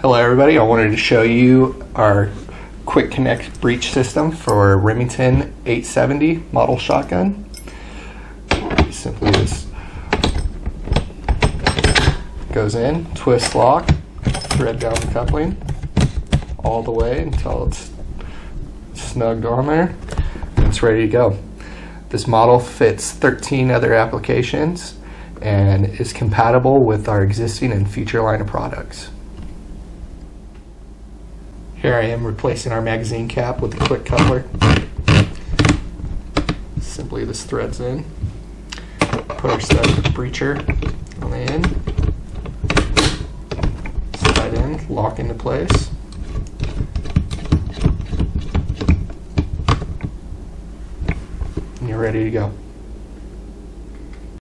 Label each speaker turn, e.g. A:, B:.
A: Hello everybody, I wanted to show you our quick connect breech system for Remington 870 model shotgun. Simply just goes in, twist lock, thread down the coupling all the way until it's snugged on there and it's ready to go. This model fits 13 other applications and is compatible with our existing and future line of products. Here I am replacing our magazine cap with a quick coupler. Simply this threads in. Put our stud breacher on the end. Slide in, lock into place. And you're ready to go.